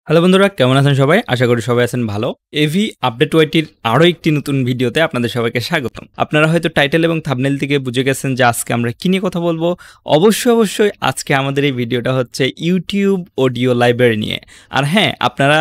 Hello বন্ধুরা, কেমন আছেন সবাই? আশা করি সবাই আছেন ভালো। এভি আপডেট ওয়াইটির আরও একটি নতুন ভিডিওতে আপনাদের সবাইকে স্বাগতম। আপনারা হয়তো টাইটেল এবং থাম্বনেল থেকে বুঝে গেছেন যে আজকে আমরা কী নিয়ে কথা বলবো। অবশ্যই আজকে আমাদের এই ভিডিওটা হচ্ছে ইউটিউব অডিও লাইব্রেরি নিয়ে। আর হ্যাঁ, আপনারা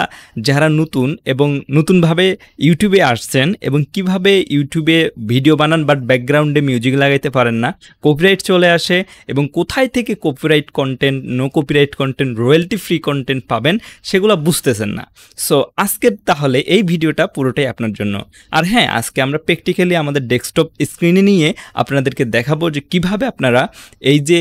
যারা নতুন এবং নতুনভাবে ইউটিউবে আসছেন এবং কিভাবে ইউটিউবে ভিডিও বানান বাট ব্যাকগ্রাউন্ডে মিউজিক লাগাইতে পারেন না, কপিরাইট চলে আসে এবং কোথায় থেকে copyright content, no copyright content, royalty free content পাবেন সেগুলো বুঝতেছেন না। সো আজকের তাহলে এই ভিডিওটা পুরোটাই আপনার জন্য। আর হ্যাঁ, আজকে আমরা প্র্যাকটিক্যালি আমাদের ডেস্কটপ স্ক্রিনে নিয়ে আপনাদেরকে দেখাবো যে কিভাবে আপনারা এই যে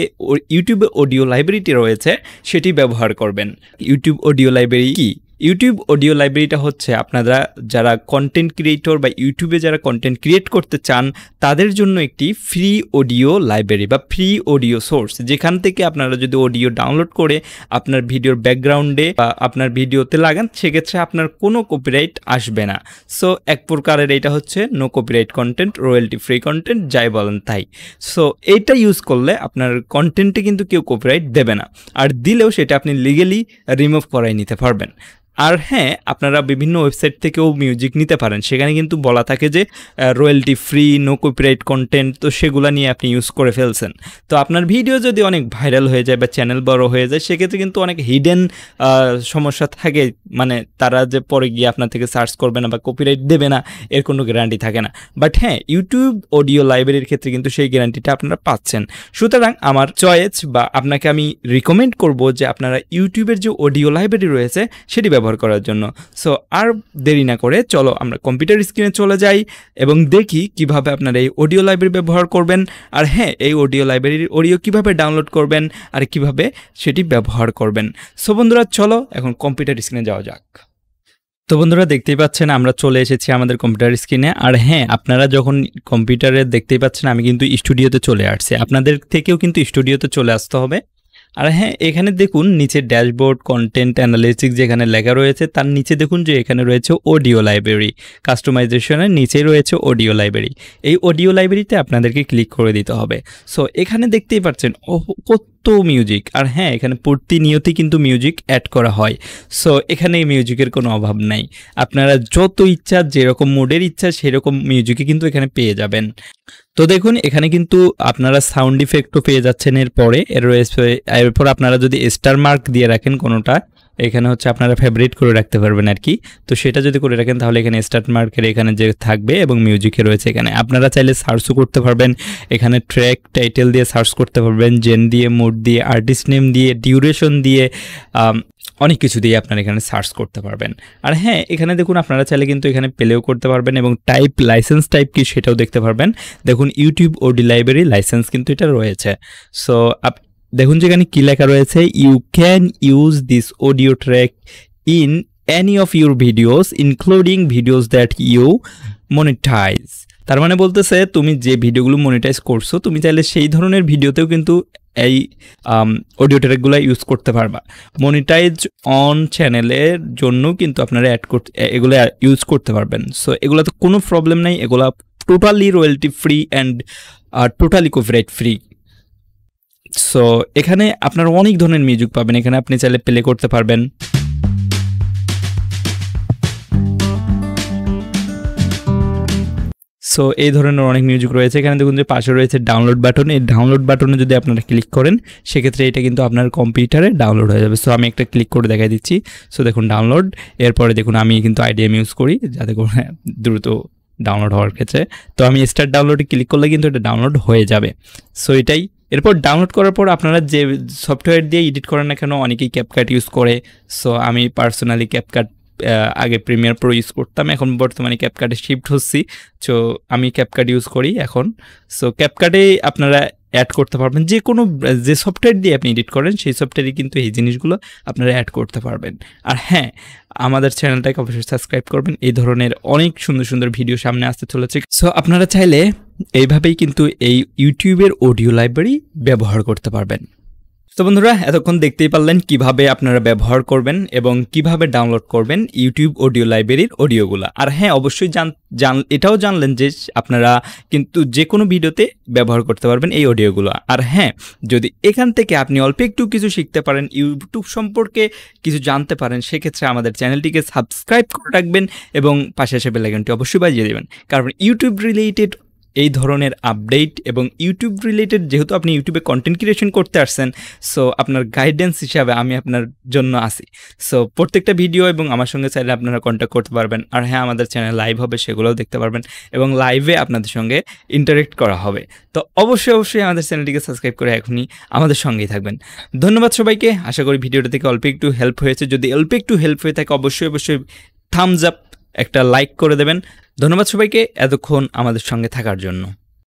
ইউটিউবে অডিও লাইব্রেরিটি রয়েছে সেটি ব্যবহার করবেন। ইউটিউব অডিও লাইব্রেরি কি? ইউটিউব অডিও লাইব্রেরিটা হচ্ছে আপনারা যারা কন্টেন্ট ক্রিয়েটর বা ইউটিউবে যারা কন্টেন্ট ক্রিয়েট করতে চান তাদের জন্য একটি ফ্রি অডিও লাইব্রেরি বা ফ্রি অডিও সোর্স, যেখান থেকে আপনারা যদি অডিও ডাউনলোড করে আপনার ভিডিওর ব্যাকগ্রাউন্ডে বা আপনার ভিডিওতে লাগান সেক্ষেত্রে আপনার কোনো কপিরাইট আসবে না। সো এক প্রকারের এটা হচ্ছে no copyright content, royalty free content, যাই বলেন তাই। সো এইটা ইউজ করলে আপনার কন্টেন্টে কিন্তু কেউ কপিরাইট দেবে না, আর দিলেও সেটা আপনি লিগেলি রিমুভ করাই নিতে পারবেন। আর হ্যাঁ, আপনারা বিভিন্ন ওয়েবসাইট থেকেও মিউজিক নিতে পারেন, সেখানে কিন্তু বলা থাকে যে royalty free, no copyright content, তো সেগুলো নিয়ে আপনি ইউজ করে ফেলছেন। তো আপনার ভিডিও যদি অনেক ভাইরাল হয়ে যায় বা চ্যানেল বড় হয়ে যায় সেক্ষেত্রে কিন্তু অনেক হিডেন সমস্যা থাকে, মানে তারা যে পরে গিয়ে আপনার থেকে সার্চ করবে না বা কপিরাইট দেবে না এর কোনো গ্যারান্টি থাকে না। বাট হ্যাঁ, ইউটিউব অডিও লাইব্রেরির ক্ষেত্রে কিন্তু সেই গ্যারান্টিটা আপনারা পাচ্ছেন। সুতরাং আমার চয়েস বা আপনাকে আমি রিকমেন্ড করব যে আপনারা ইউটিউবের যে অডিও লাইব্রেরি রয়েছে সেটি ব্যবহার করার জন্য। সো আর দেরি না করে চলো আমরা কম্পিউটার স্ক্রিনে চলে যাই এবং দেখি কিভাবে আপনারা এই অডিও লাইব্রেরি ব্যবহার করবেন। আর হ্যাঁ, এই অডিও লাইব্রেরির অডিও কিভাবে ডাউনলোড করবেন আর কিভাবে সেটি ব্যবহার করবেন। সো বন্ধুরা, চলো এখন কম্পিউটার স্ক্রিনে যাওয়া যাক। তো বন্ধুরা, দেখতেই পাচ্ছেন আমরা চলে এসেছি আমাদের কম্পিউটার স্ক্রিনে। আর হ্যাঁ, আপনারা যখন কম্পিউটারে দেখতেই পাচ্ছেন আমি কিন্তু স্টুডিওতে চলে আসছি, আপনাদের থেকেও কিন্তু স্টুডিওতে চলে আসতে হবে। আর হ্যাঁ, এখানে দেখুন নিচে ড্যাশবোর্ড, কন্টেন্ট অ্যানালিটিক্স যেখানে লেখা রয়েছে তার নিচে দেখুন যে এখানে রয়েছে অডিও লাইব্রেরি। কাস্টমাইজেশনের নিচেই রয়েছে অডিও লাইব্রেরি। এই অডিও লাইব্রেরিতে আপনাদেরকে ক্লিক করে দিতে হবে। সো এখানে দেখতেই পাচ্ছেন কত মিউজিক। আর হ্যাঁ, এখানে প্রতিনিয়তই কিন্তু মিউজিক অ্যাড করা হয়। সো এখানে এই মিউজিকের কোনো অভাব নাই, আপনারা যত ইচ্ছা যেরকম মোডের ইচ্ছা সেরকম মিউজিকই কিন্তু এখানে পেয়ে যাবেন। তো দেখুন এখানে কিন্তু আপনারা সাউন্ড ইফেক্টও পেয়ে যাচ্ছেন। এরপর আপনারা যদি স্টার মার্ক দিয়ে রাখেন কোনোটা, এখানে হচ্ছে আপনারা ফেভারিট করে রাখতে পারবেন আর কি। তো সেটা যদি করে রাখেন তাহলে এখানে স্টার মার্কের এখানে যে থাকবে এবং মিউজিকে রয়েছে এখানে আপনারা চাইলে সার্চও করতে পারবেন। এখানে ট্র্যাক টাইটেল দিয়ে সার্চ করতে পারবেন, জেন দিয়ে, মোড দিয়ে, আর্টিস্ট নেম দিয়ে, ডিউরেশন দিয়ে, অনেক কিছু দিয়ে আপনারা এখানে সার্চ করতে পারবেন। আর হ্যাঁ, এখানে দেখুন আপনারা চাইলে কিন্তু এখানে প্লেও করতে পারবেন এবং টাইপ, লাইসেন্স টাইপ কি সেটাও দেখতে পারবেন। দেখুন ইউটিউব অডিও লাইব্রেরি লাইসেন্স কিন্তু এটা রয়েছে। সো দেখুন যেখানে কি লেখা রয়েছে, you can use this audio track in any of your videos including videos that you monetize. তার মানে বলতেছে তুমি যে ভিডিওগুলো মনিটাইজ করছো তুমি চাইলে সেই ধরনের ভিডিওতেও কিন্তু এই অডিও ট্র্যাকগুলো ইউজ করতে পারবা। মনিটাইজ অন চ্যানেলের জন্য কিন্তু আপনারা এগুলো ইউজ করতে পারবেন। সো এগুলোতে কোনো প্রবলেম নেই, এগুলো totally royalty free and totally copyright free. So এখানে আপনারা অনেক ধরনের মিউজিক পাবেন, এখানে আপনি চাইলে প্লে করতে পারবেন। সো এই ধরনের অনেক মিউজিক রয়েছে। এখানে দেখুন যে পাশে রয়েছে ডাউনলোড বাটন, এই ডাউনলোড বাটনে যদি আপনারা ক্লিক করেন সেক্ষেত্রে এটা কিন্তু আপনার কম্পিউটারে ডাউনলোড হয়ে যাবে। সো আমি একটা ক্লিক করে দেখাই দিচ্ছি। সো দেখুন ডাউনলোড, এরপরে দেখুন আমি কিন্তু আইডিএম ইউজ করি যাতে করে দ্রুত ডাউনলোড হওয়ার ক্ষেত্রে। তো আমি স্টার্ট ডাউনলোডে ক্লিক করলে কিন্তু এটা ডাউনলোড হয়ে যাবে। সো এটাই। এরপর ডাউনলোড করার পর আপনারা যে সফটওয়্যার দিয়ে এডিট করেন না কেন, অনেকেই ক্যাপকাট ইউজ করে। সো আমি পার্সোনালি ক্যাপকাট আগে প্রিমিয়ার প্রো ইউজ করতাম, এখন বর্তমানে ক্যাপকাটে শিফট হচ্ছি। সো আমি ক্যাপকাট ইউজ করি এখন। সো ক্যাপকাটে আপনারা অ্যাড করতে পারবেন, যে সফটওয়্যার দিয়ে আপনি এডিট করেন সেই সফটওয়্যারে কিন্তু এই জিনিসগুলো আপনারা অ্যাড করতে পারবেন। আর হ্যাঁ, আমাদের চ্যানেলটাকে অবশ্যই সাবস্ক্রাইব করবেন, এই ধরনের অনেক সুন্দর সুন্দর ভিডিও সামনে আসতে চলেছে। সো আপনারা চাইলে এইভাবেই কিন্তু এই ইউটিউবের অডিও লাইব্রেরি ব্যবহার করতে পারবেন। তো বন্ধুরা এতক্ষণ দেখতেই পারলেন কিভাবে আপনারা ব্যবহার করবেন এবং কিভাবে ডাউনলোড করবেন ইউটিউব অডিও লাইব্রেরির অডিওগুলা। আর হ্যাঁ, অবশ্যই এটাও জানলেন যে আপনারা কিন্তু যে কোনো ভিডিওতে ব্যবহার করতে পারবেন এই অডিওগুলো। আর হ্যাঁ, যদি এখান থেকে আপনি অল্প একটু কিছু শিখতে পারেন, ইউটিউব সম্পর্কে কিছু জানতে পারেন, সেক্ষেত্রে আমাদের চ্যানেলটিকে সাবস্ক্রাইব করে রাখবেন এবং পাশে আসে বেল আইকনটি অবশ্যই বাজিয়ে দেবেন। কারণ ইউটিউব রিলেটেড এই ধরনের আপডেট এবং ইউটিউব রিলেটেড, যেহেতু আপনি ইউটিউবে কন্টেন্ট ক্রিয়েশন করতে আসছেন, সো আপনার গাইডেন্স হিসাবে আমি আপনার জন্য আসি। সো প্রত্যেকটা ভিডিও এবং আমার সঙ্গে চাইলে আপনারা কন্ট্যাক্ট করতে পারবেন। আর হ্যাঁ, আমাদের চ্যানেল লাইভ হবে, সেগুলোও দেখতে পারবেন এবং লাইভে আপনাদের সঙ্গে ইন্টারেক্ট করা হবে। তো অবশ্যই আমাদের চ্যানেলটিকে সাবস্ক্রাইব করে এখনই আমাদের সঙ্গেই থাকবেন। ধন্যবাদ সবাইকে। আশা করি ভিডিওটা থেকে অল্প একটু হেল্প হয়েছে। যদি অল্প একটু হেল্প হয়ে থাকে অবশ্যই থামস আপ একটা লাইক করে দেবেন। ধন্যবাদ সবাইকে এতক্ষণ আমাদের সঙ্গে থাকার জন্য।